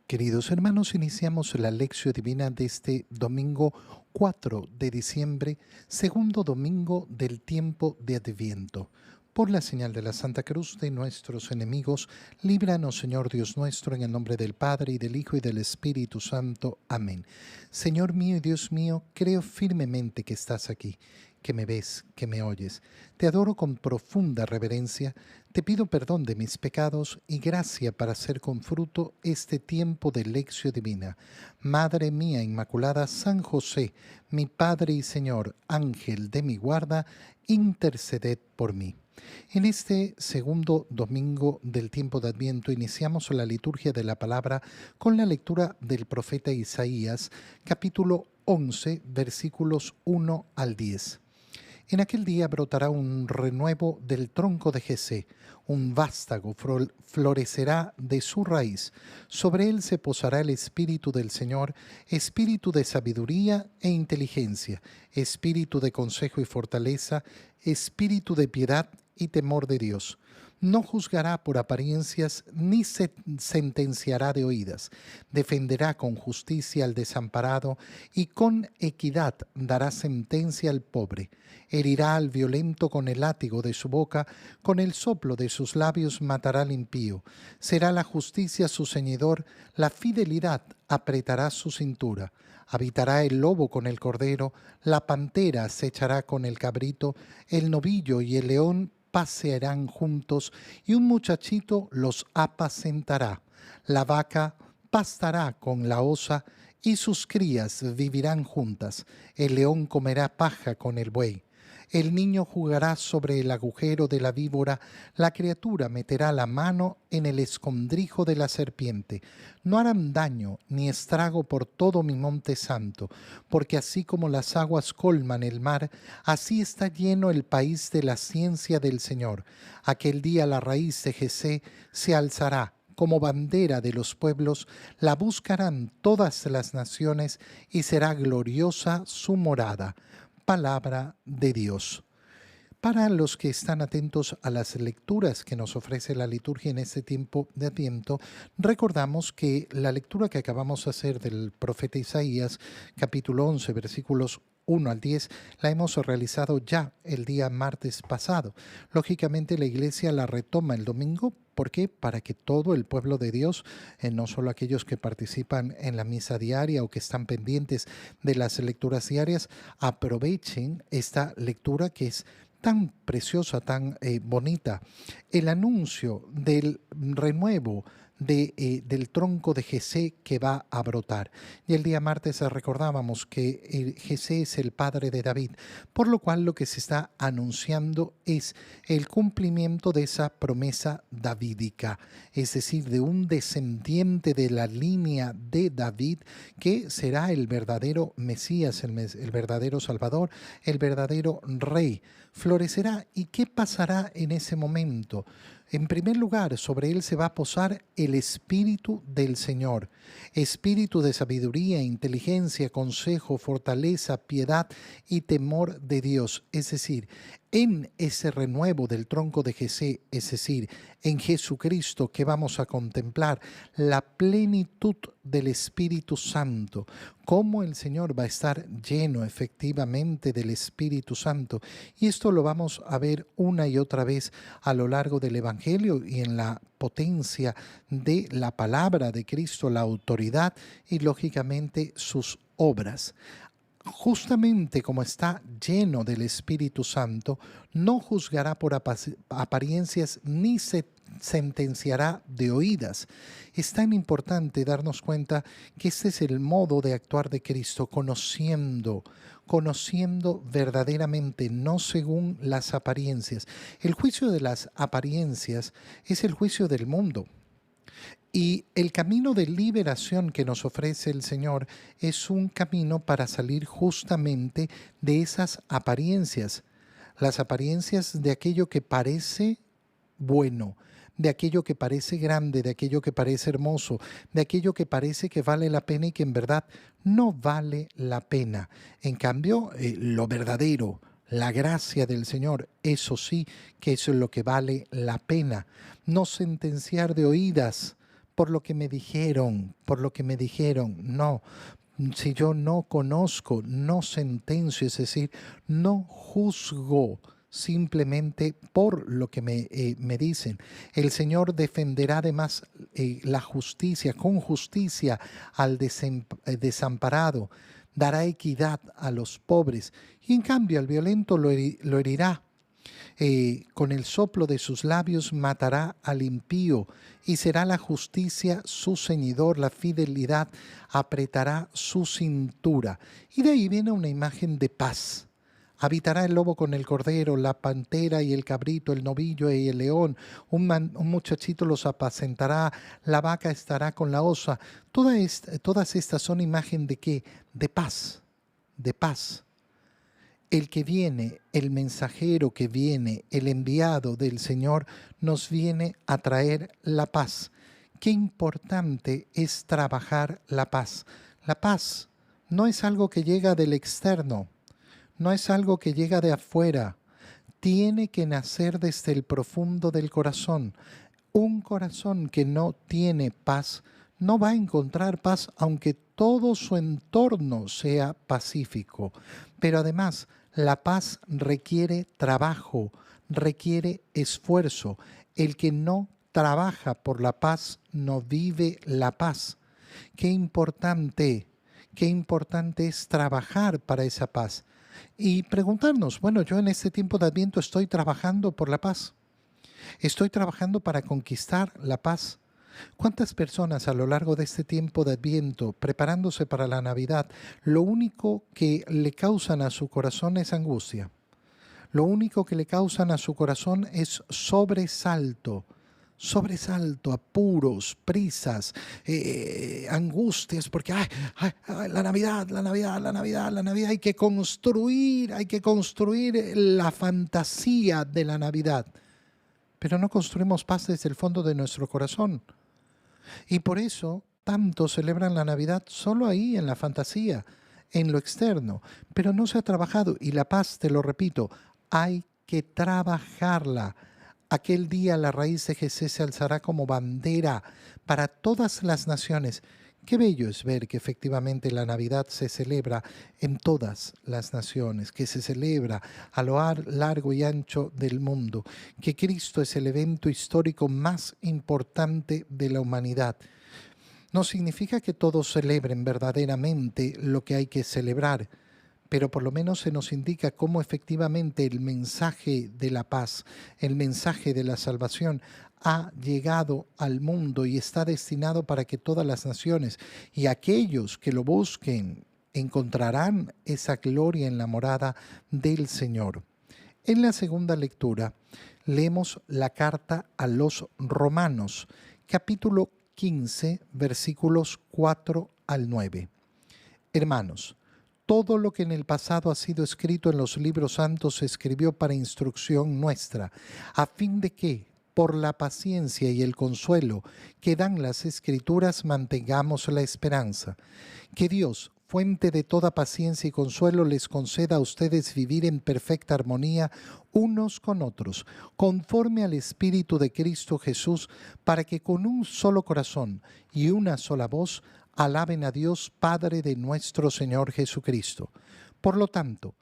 Queridos hermanos, iniciamos la lección divina de este domingo 4 de diciembre, segundo domingo del tiempo de Adviento. Por la señal de la Santa Cruz de nuestros enemigos, líbranos, Señor Dios nuestro, en el nombre del Padre, y del Hijo, y del Espíritu Santo. Amén. Señor mío y Dios mío, creo firmemente que estás aquí, que me ves, que me oyes. Te adoro con profunda reverencia, te pido perdón de mis pecados y gracia para hacer con fruto este tiempo de lección divina. Madre mía Inmaculada, San José, mi Padre y Señor, Ángel de mi guarda, interceded por mí. En este segundo domingo del tiempo de Adviento iniciamos la liturgia de la palabra con la lectura del profeta Isaías, capítulo 11, versículos 1 al 10. En aquel día brotará un renuevo del tronco de Jesé, un vástago florecerá de su raíz. Sobre él se posará el Espíritu del Señor, espíritu de sabiduría e inteligencia, espíritu de consejo y fortaleza, espíritu de piedad y temor de Dios. No juzgará por apariencias ni se sentenciará de oídas. Defenderá con justicia al desamparado y con equidad dará sentencia al pobre. Herirá al violento con el látigo de su boca, con el soplo de sus labios matará al impío. Será la justicia su ceñidor, la fidelidad apretará su cintura. Habitará el lobo con el cordero, la pantera se echará con el cabrito, el novillo y el león pasearán juntos, y un muchachito los apacentará. La vaca pastará con la osa, y sus crías vivirán juntas. El león comerá paja con el buey. El niño jugará sobre el agujero de la víbora, la criatura meterá la mano en el escondrijo de la serpiente. No harán daño ni estrago por todo mi monte santo, porque así como las aguas colman el mar, así está lleno el país de la ciencia del Señor. Aquel día la raíz de Jesé se alzará como bandera de los pueblos, la buscarán todas las naciones y será gloriosa su morada. Palabra de Dios. Para los que están atentos a las lecturas que nos ofrece la liturgia en este tiempo de Adviento, recordamos que la lectura que acabamos de hacer del profeta Isaías, capítulo 11, versículos 1 al 10, la hemos realizado ya el día martes pasado. Lógicamente la iglesia la retoma el domingo. ¿Por qué? Para que todo el pueblo de Dios, no solo aquellos que participan en la misa diaria o que están pendientes de las lecturas diarias, aprovechen esta lectura que es tan preciosa, tan bonita. El anuncio del renuevo del tronco de Jesé que va a brotar. Y el día martes recordábamos que Jesé es el padre de David, por lo cual lo que se está anunciando es el cumplimiento de esa promesa davídica, es decir, de un descendiente de la línea de David que será el verdadero Mesías, el verdadero Salvador, el verdadero Rey. Florecerá. ¿Y qué pasará en ese momento? En primer lugar, sobre él se va a posar el Espíritu del Señor, espíritu de sabiduría, inteligencia, consejo, fortaleza, piedad y temor de Dios. Es decir, en ese renuevo del tronco de Jesé, es decir, en Jesucristo que vamos a contemplar la plenitud del Espíritu Santo, cómo el Señor va a estar lleno efectivamente del Espíritu Santo. Y esto lo vamos a ver una y otra vez a lo largo del Evangelio y en la potencia de la palabra de Cristo, la autoridad y lógicamente sus obras. Justamente como está lleno del Espíritu Santo, no juzgará por apariencias ni se sentenciará de oídas. Es tan importante darnos cuenta que este es el modo de actuar de Cristo, conociendo verdaderamente, no según las apariencias. El juicio de las apariencias es el juicio del mundo. Y el camino de liberación que nos ofrece el Señor es un camino para salir justamente de esas apariencias, las apariencias de aquello que parece bueno, de aquello que parece grande, de aquello que parece hermoso, de aquello que parece que vale la pena y que en verdad no vale la pena. En cambio, lo verdadero, la gracia del Señor, eso sí que eso es lo que vale la pena. No sentenciar de oídas, por lo que me dijeron, por lo que me dijeron. No, si yo no conozco, no sentencio, es decir, no juzgo simplemente por lo que me dicen. El Señor defenderá además la justicia, con justicia al desamparado, dará equidad a los pobres y en cambio al violento lo herirá. Con el soplo de sus labios matará al impío, y será la justicia su ceñidor, la fidelidad apretará su cintura. Y de ahí viene una imagen de paz. Habitará el lobo con el cordero, la pantera y el cabrito, el novillo y el león. Un muchachito los apacentará, la vaca estará con la osa. Todas estas son imagen de ¿qué? De paz, de paz. El que viene, el mensajero que viene, el enviado del Señor, nos viene a traer la paz. Qué importante es trabajar la paz. La paz no es algo que llega del externo, no es algo que llega de afuera. Tiene que nacer desde el profundo del corazón. Un corazón que no tiene paz no va a encontrar paz aunque todo su entorno sea pacífico. Pero además, la paz requiere trabajo, requiere esfuerzo. El que no trabaja por la paz no vive la paz. Qué importante es trabajar para esa paz. Y preguntarnos, bueno, yo en este tiempo de Adviento estoy trabajando por la paz. Estoy trabajando para conquistar la paz. ¿Cuántas personas a lo largo de este tiempo de Adviento, preparándose para la Navidad, lo único que le causan a su corazón es angustia? Lo único que le causan a su corazón es sobresalto, apuros, prisas, angustias, porque la Navidad, hay que construir la fantasía de la Navidad, pero no construimos paz desde el fondo de nuestro corazón. Y por eso tantos celebran la Navidad solo ahí, en la fantasía, en lo externo, pero no se ha trabajado. Y la paz, te lo repito, hay que trabajarla. Aquel día la raíz de Jesús se alzará como bandera para todas las naciones. Qué bello es ver que efectivamente la Navidad se celebra en todas las naciones, que se celebra a lo largo y ancho del mundo, que Cristo es el evento histórico más importante de la humanidad. No significa que todos celebren verdaderamente lo que hay que celebrar, pero por lo menos se nos indica cómo efectivamente el mensaje de la paz, el mensaje de la salvación ha llegado al mundo y está destinado para que todas las naciones y aquellos que lo busquen encontrarán esa gloria en la morada del Señor. En la segunda lectura leemos la carta a los Romanos, capítulo 15, versículos 4 al 9. Hermanos, todo lo que en el pasado ha sido escrito en los libros santos se escribió para instrucción nuestra, a fin de que, por la paciencia y el consuelo que dan las Escrituras, mantengamos la esperanza. Que Dios, fuente de toda paciencia y consuelo, les conceda a ustedes vivir en perfecta armonía unos con otros, conforme al Espíritu de Cristo Jesús, para que con un solo corazón y una sola voz alaben a Dios Padre de nuestro Señor Jesucristo. Por lo tanto,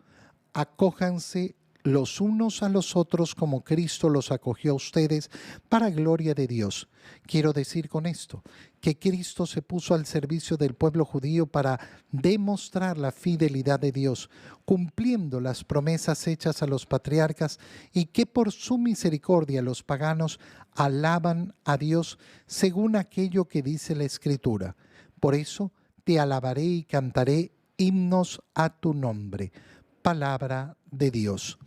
acójanse los unos a los otros como Cristo los acogió a ustedes para gloria de Dios. Quiero decir con esto que Cristo se puso al servicio del pueblo judío para demostrar la fidelidad de Dios, cumpliendo las promesas hechas a los patriarcas, y que por su misericordia los paganos alaban a Dios según aquello que dice la Escritura. Por eso te alabaré y cantaré himnos a tu nombre. Palabra de Dios.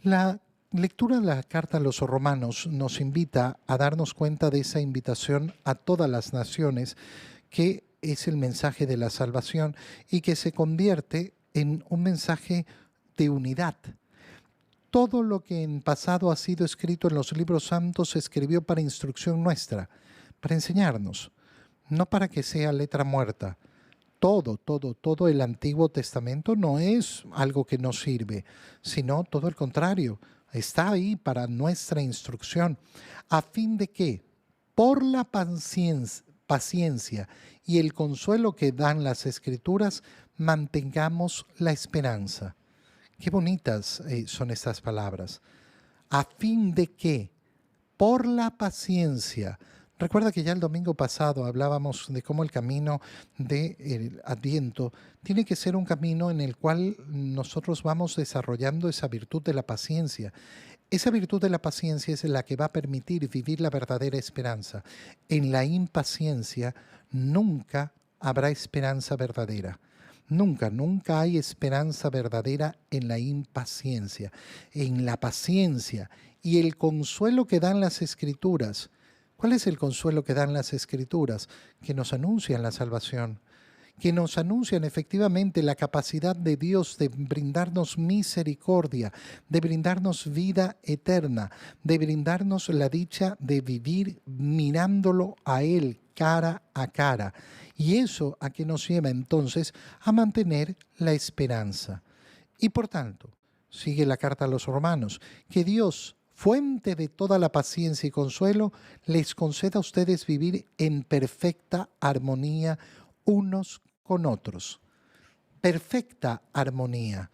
La lectura de la carta a los Romanos nos invita a darnos cuenta de esa invitación a todas las naciones, que es el mensaje de la salvación y que se convierte en un mensaje de unidad. Todo lo que en pasado ha sido escrito en los libros santos se escribió para instrucción nuestra, para enseñarnos, no para que sea letra muerta. Todo el Antiguo Testamento no es algo que nos sirve, sino todo el contrario, está ahí para nuestra instrucción, a fin de que, por la paciencia y el consuelo que dan las Escrituras, mantengamos la esperanza. Qué bonitas son estas palabras. A fin de que, por la paciencia. Recuerda que ya el domingo pasado hablábamos de cómo el camino del Adviento tiene que ser un camino en el cual nosotros vamos desarrollando esa virtud de la paciencia. Esa virtud de la paciencia es la que va a permitir vivir la verdadera esperanza. En la impaciencia nunca habrá esperanza verdadera. Nunca hay esperanza verdadera en la impaciencia, en la paciencia y el consuelo que dan las Escrituras. ¿Cuál es el consuelo que dan las Escrituras? Que nos anuncian la salvación, que nos anuncian efectivamente la capacidad de Dios de brindarnos misericordia, de brindarnos vida eterna, de brindarnos la dicha de vivir mirándolo a Él cara a cara. Y eso a que nos lleva entonces a mantener la esperanza. Y por tanto, sigue la carta a los romanos, que Dios, fuente de toda la paciencia y consuelo, les conceda a ustedes vivir en perfecta armonía unos con otros. Perfecta armonía.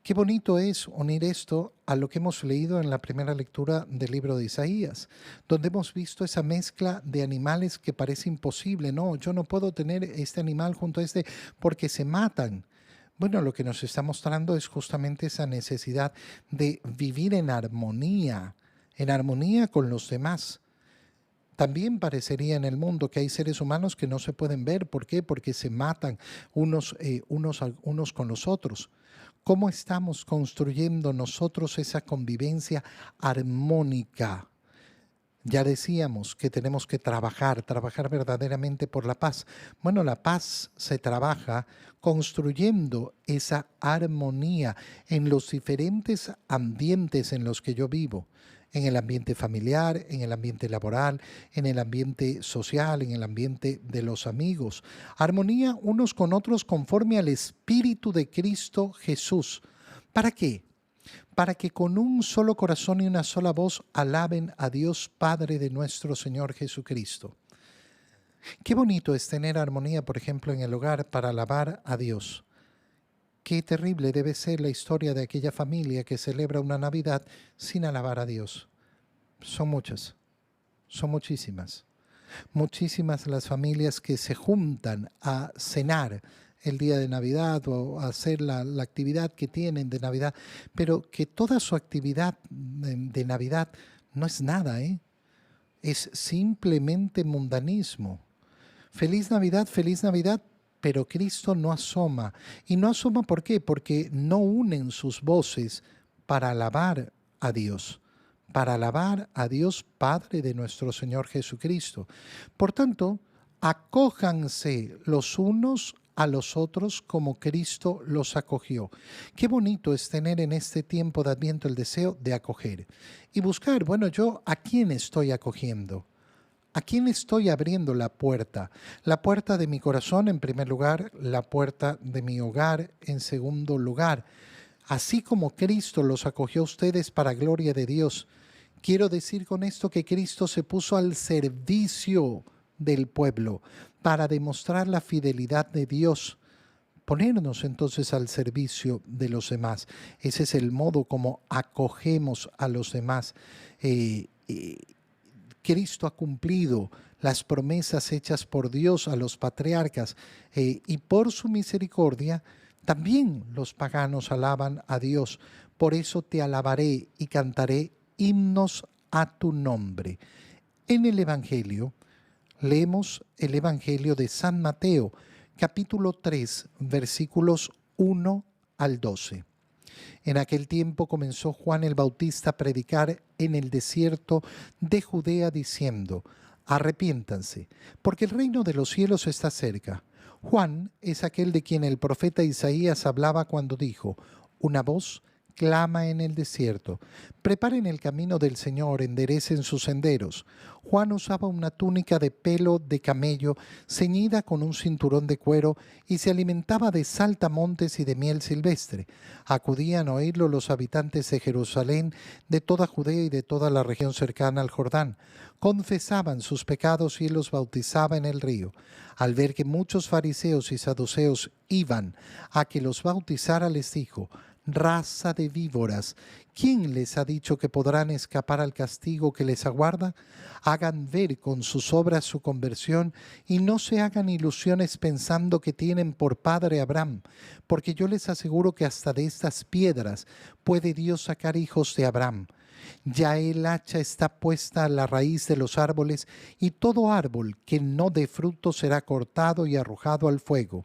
Qué bonito es unir esto a lo que hemos leído en la primera lectura del libro de Isaías, donde hemos visto esa mezcla de animales que parece imposible. No, yo no puedo tener este animal junto a este porque se matan. Bueno, lo que nos está mostrando es justamente esa necesidad de vivir en armonía con los demás. También parecería en el mundo que hay seres humanos que no se pueden ver. ¿Por qué? Porque se matan unos con los otros. ¿Cómo estamos construyendo nosotros esa convivencia armónica? Ya decíamos que tenemos que trabajar verdaderamente por la paz. Bueno, la paz se trabaja construyendo esa armonía en los diferentes ambientes en los que yo vivo. En el ambiente familiar, en el ambiente laboral, en el ambiente social, en el ambiente de los amigos. Armonía unos con otros conforme al Espíritu de Cristo Jesús. ¿Para qué? Para que con un solo corazón y una sola voz alaben a Dios Padre de nuestro Señor Jesucristo. Qué bonito es tener armonía, por ejemplo, en el hogar para alabar a Dios. Qué terrible debe ser la historia de aquella familia que celebra una Navidad sin alabar a Dios. Son muchas, son muchísimas. Muchísimas las familias que se juntan a cenar el día de Navidad o a hacer la actividad que tienen de Navidad, pero que toda su actividad de Navidad no es nada, es simplemente mundanismo. Feliz Navidad, pero Cristo no asoma. ¿Y no asoma por qué? Porque no unen sus voces para alabar a Dios Padre de nuestro Señor Jesucristo. Por tanto, acójanse los unos a los otros como Cristo los acogió. Qué bonito es tener en este tiempo de Adviento el deseo de acoger y buscar, bueno, yo ¿a quién estoy acogiendo? ¿A quién estoy abriendo la puerta? La puerta de mi corazón en primer lugar, la puerta de mi hogar en segundo lugar. Así como Cristo los acogió a ustedes para gloria de Dios. Quiero decir con esto que Cristo se puso al servicio del pueblo para demostrar la fidelidad de Dios. Ponernos entonces al servicio de los demás. Ese es el modo como acogemos a los demás. Cristo ha cumplido las promesas hechas por Dios a los patriarcas y por su misericordia también los paganos alaban a Dios. Por eso te alabaré y cantaré himnos a tu nombre. En el Evangelio, leemos el Evangelio de San Mateo, capítulo 3, versículos 1 al 12. En aquel tiempo comenzó Juan el Bautista a predicar en el desierto de Judea diciendo: arrepiéntanse, porque el reino de los cielos está cerca. Juan es aquel de quien el profeta Isaías hablaba cuando dijo: una voz clama en el desierto. Preparen el camino del Señor, enderecen sus senderos. Juan usaba una túnica de pelo de camello ceñida con un cinturón de cuero y se alimentaba de saltamontes y de miel silvestre. Acudían a oírlo los habitantes de Jerusalén, de toda Judea y de toda la región cercana al Jordán. Confesaban sus pecados y él los bautizaba en el río. Al ver que muchos fariseos y saduceos iban a que los bautizara, les dijo: raza de víboras, ¿quién les ha dicho que podrán escapar al castigo que les aguarda? Hagan ver con sus obras su conversión y no se hagan ilusiones pensando que tienen por padre a Abraham, porque yo les aseguro que hasta de estas piedras puede Dios sacar hijos de Abraham. Ya el hacha está puesta a la raíz de los árboles, y todo árbol que no dé fruto será cortado y arrojado al fuego.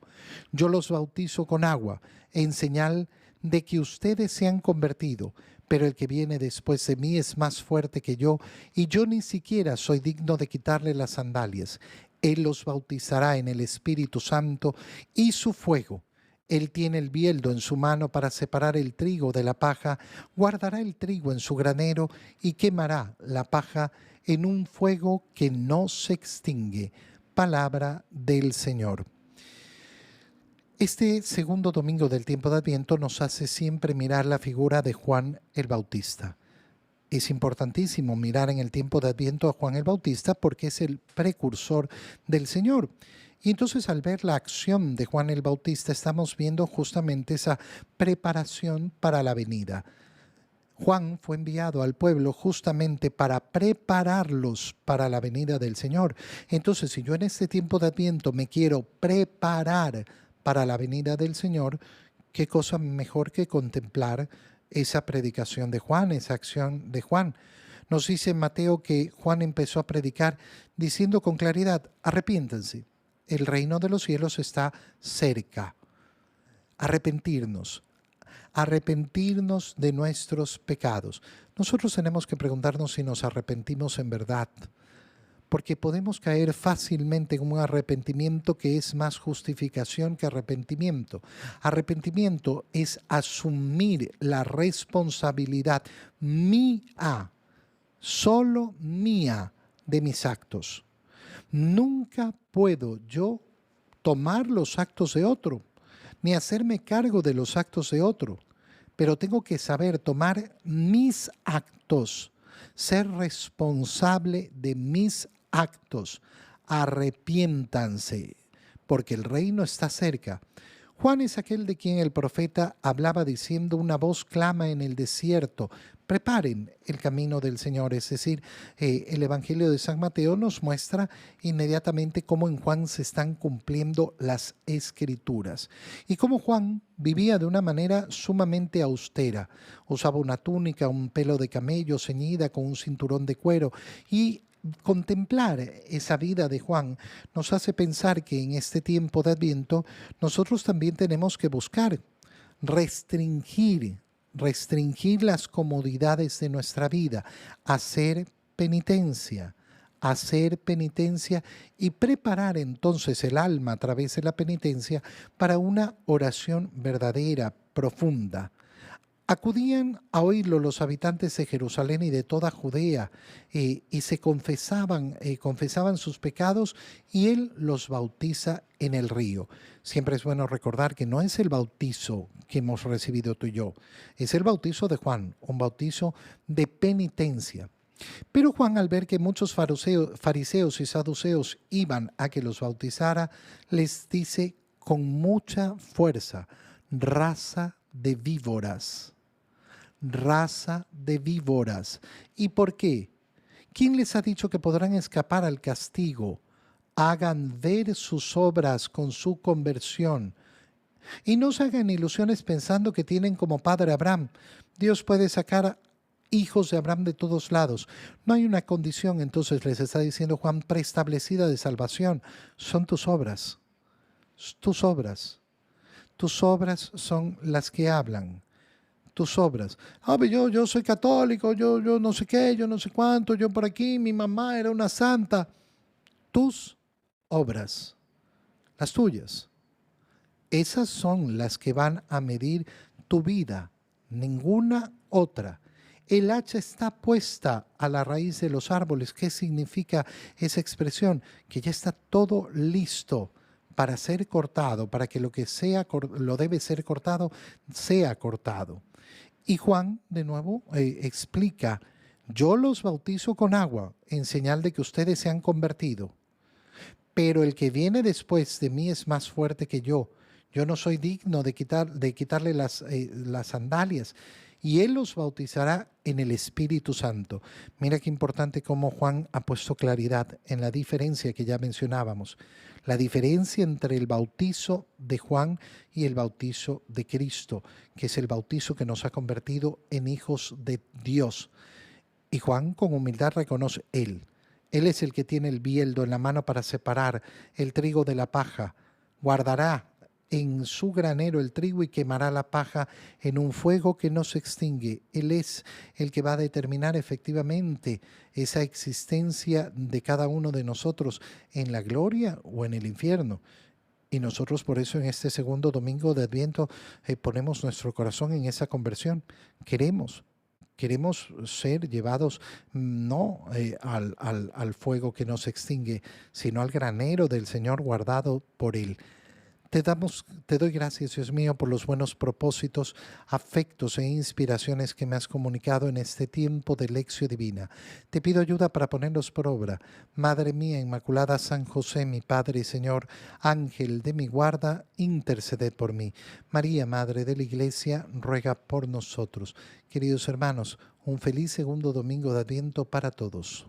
Yo los bautizo con agua, en señal de que ustedes se han convertido, pero el que viene después de mí es más fuerte que yo, y yo ni siquiera soy digno de quitarle las sandalias. Él los bautizará en el Espíritu Santo y su fuego. Él tiene el bieldo en su mano para separar el trigo de la paja, guardará el trigo en su granero y quemará la paja en un fuego que no se extingue. Palabra del Señor. Este segundo domingo del tiempo de Adviento nos hace siempre mirar la figura de Juan el Bautista. Es importantísimo mirar en el tiempo de Adviento a Juan el Bautista porque es el precursor del Señor. Y entonces al ver la acción de Juan el Bautista estamos viendo justamente esa preparación para la venida. Juan fue enviado al pueblo justamente para prepararlos para la venida del Señor. Entonces, si yo en este tiempo de Adviento me quiero preparar para la venida del Señor, qué cosa mejor que contemplar esa predicación de Juan, esa acción de Juan. Nos dice Mateo que Juan empezó a predicar diciendo con claridad: arrepiéntanse, el reino de los cielos está cerca. Arrepentirnos de nuestros pecados. Nosotros tenemos que preguntarnos si nos arrepentimos en verdad, porque podemos caer fácilmente en un arrepentimiento que es más justificación que arrepentimiento. Arrepentimiento es asumir la responsabilidad mía, solo mía, de mis actos. Nunca puedo yo tomar los actos de otro, ni hacerme cargo de los actos de otro, pero tengo que saber tomar mis actos, ser responsable de mis actos. Arrepiéntanse, porque el reino está cerca. Juan es aquel de quien el profeta hablaba diciendo: una voz clama en el desierto, preparen el camino del Señor. Es decir, el Evangelio de San Mateo nos muestra inmediatamente cómo en Juan se están cumpliendo las Escrituras y cómo Juan vivía de una manera sumamente austera. Usaba una túnica, un pelo de camello ceñida con un cinturón de cuero, y contemplar esa vida de Juan nos hace pensar que en este tiempo de Adviento nosotros también tenemos que buscar restringir las comodidades de nuestra vida, hacer penitencia y preparar entonces el alma a través de la penitencia para una oración verdadera, profunda. Acudían a oírlo los habitantes de Jerusalén y de toda Judea, y se confesaban sus pecados, y él los bautiza en el río. Siempre es bueno recordar que no es el bautizo que hemos recibido tú y yo, es el bautizo de Juan, un bautizo de penitencia. Pero Juan, al ver que muchos fariseos y saduceos iban a que los bautizara, les dice con mucha fuerza: raza de víboras. Raza de víboras. ¿Y por qué? ¿Quién les ha dicho que podrán escapar al castigo? Hagan ver sus obras con su conversión. Y no se hagan ilusiones pensando que tienen como padre a Abraham. Dios puede sacar hijos de Abraham de todos lados. No hay una condición, entonces les está diciendo Juan, preestablecida de salvación. Son tus obras. Tus obras. Tus obras son las que hablan. Tus obras. Yo soy católico, yo no sé qué, yo no sé cuánto, yo por aquí, mi mamá era una santa. Tus obras, las tuyas, esas son las que van a medir tu vida ninguna otra. El hacha está puesta a la raíz de los árboles. ¿Qué significa esa expresión? Que ya está todo listo para ser cortado, para que lo que lo debe ser cortado, sea cortado. Y Juan, de nuevo, explica, yo los bautizo con agua en señal de que ustedes se han convertido, pero el que viene después de mí es más fuerte que yo. Yo no soy digno de quitarle las sandalias. Y Él los bautizará en el Espíritu Santo. Mira qué importante cómo Juan ha puesto claridad en la diferencia que ya mencionábamos. La diferencia entre el bautizo de Juan y el bautizo de Cristo, que es el bautizo que nos ha convertido en hijos de Dios. Y Juan con humildad reconoce Él. Él es el que tiene el bieldo en la mano para separar el trigo de la paja. Guardará en su granero el trigo y quemará la paja en un fuego que no se extingue. Él es el que va a determinar efectivamente esa existencia de cada uno de nosotros en la gloria o en el infierno. Y nosotros por eso en este segundo domingo de Adviento ponemos nuestro corazón en esa conversión. Queremos ser llevados no al fuego que no se extingue, sino al granero del Señor guardado por Él. Te doy gracias, Dios mío, por los buenos propósitos, afectos e inspiraciones que me has comunicado en este tiempo de lección divina. Te pido ayuda para ponerlos por obra. Madre mía Inmaculada, San José, mi Padre y Señor, Ángel de mi guarda, interceded por mí. María, Madre de la Iglesia, ruega por nosotros. Queridos hermanos, un feliz segundo domingo de Adviento para todos.